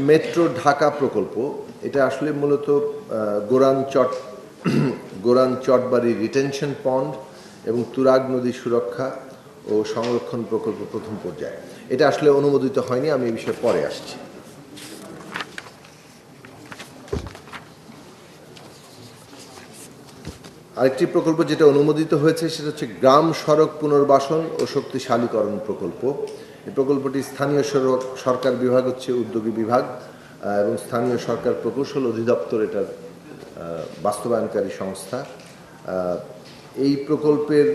Metro Dhaka প্রকল্প। এটা আসলে মূলত গোরান চটবাড়ি রিটেনশন পন্ড এবং তুরাগ নদী সুরক্ষা ও সংরক্ষণ প্রকল্প প্রথম পর্যায়ে। এটা আসলে অনুমোদিত হয়নি, আমি এই বিষয়ে পরে আসছি। আরেকটি প্রকল্প যেটা অনুমোদিত হয়েছে সেটা হচ্ছে গ্রাম সড়ক পুনর্বাসন ও শক্তিশালীকরণ প্রকল্প। এই প্রকল্পটি স্থানীয় সরকার বিভাগ হচ্ছে উদ্যোগী বিভাগ এবং স্থানীয় সরকার প্রকৌশল অধিদপ্তর এটার বাস্তবায়নকারী সংস্থা। এই প্রকল্পের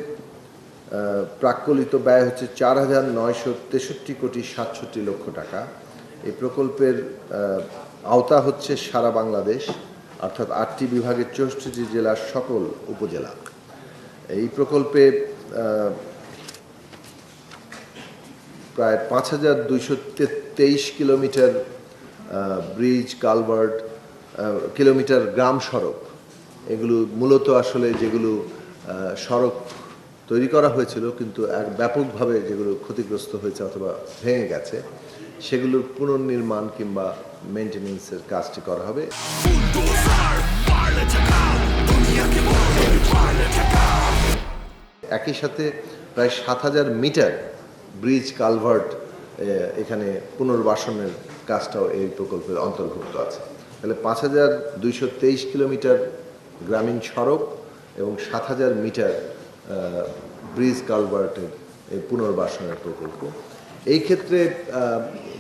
প্রাক্কলিত ব্যয় হচ্ছে 4,963 কোটি 67 লক্ষ টাকা। এই প্রকল্পের আওতা হচ্ছে সারা বাংলাদেশ, অর্থাৎ 8টি বিভাগের 64টি জেলার সকল উপজেলা। এই প্রকল্পে প্রায় 5,223 কিলোমিটার ব্রিজ, কালভার্ট, কিলোমিটার গ্রাম সড়ক, এগুলো মূলত আসলে যেগুলো সড়ক তৈরি করা হয়েছিল কিন্তু এক ব্যাপকভাবে যেগুলো ক্ষতিগ্রস্ত হয়েছে অথবা ভেঙে গেছে, সেগুলোর পুনর্নির্মাণ কিংবা মেনটেন্যান্সের কাজটি করা হবে। একই সাথে প্রায় 7,000 মিটার ব্রিজ, কালভার্ট এখানে পুনর্বাসনের কাজটাও এই প্রকল্পের অন্তর্ভুক্ত আছে। তাহলে 5,223 কিলোমিটার গ্রামীণ সড়ক এবং 7,000 মিটার ব্রিজ, কালভার্টের এই পুনর্বাসনের প্রকল্প। এই ক্ষেত্রে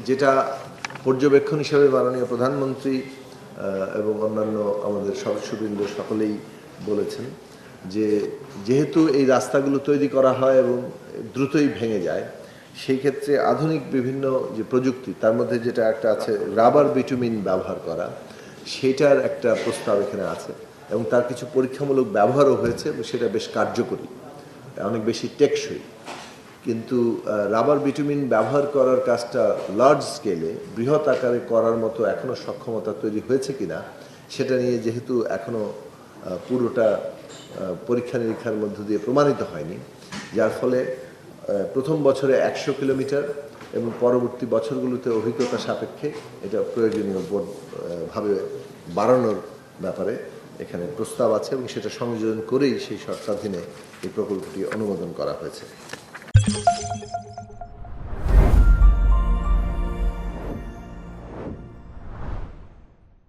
যেটা পর্যবেক্ষণ হিসাবে মাননীয় প্রধানমন্ত্রী এবং অন্যান্য আমাদের সদস্যবৃন্দ সকলেই বলেছেন যে যেহেতু এই রাস্তাগুলো তৈরি করা হয় এবং দ্রুতই ভেঙে যায়, সেই ক্ষেত্রে আধুনিক বিভিন্ন যে প্রযুক্তি, তার মধ্যে যেটা একটা আছে রাবার বিটুমিন ব্যবহার করা, সেটার একটা প্রস্তাব এখানে আছে এবং তার কিছু পরীক্ষামূলক ব্যবহারও হয়েছে এবং সেটা বেশ কার্যকরী, অনেক বেশি টেকসই। কিন্তু রাবার বিটুমিন ব্যবহার করার কাজটা লার্জ স্কেলে, বৃহৎ আকারে করার মতো এখনও সক্ষমতা তৈরি হয়েছে কিনা সেটা নিয়ে যেহেতু এখনও পুরোটা পরীক্ষা নিরীক্ষার মধ্য দিয়ে প্রমাণিত হয়নি, যার ফলে প্রথম বছরে 100 কিলোমিটার এবং পরবর্তী বছরগুলোতে অভিজ্ঞতা সাপেক্ষে এটা প্রয়োজনীয় ভাবে বাড়ানোর ব্যাপারে এখানে প্রস্তাব আছে এবং সেটা সংযোজন করেই সেই শর্তাধীনে এই প্রকল্পটি অনুমোদন করা হয়েছে।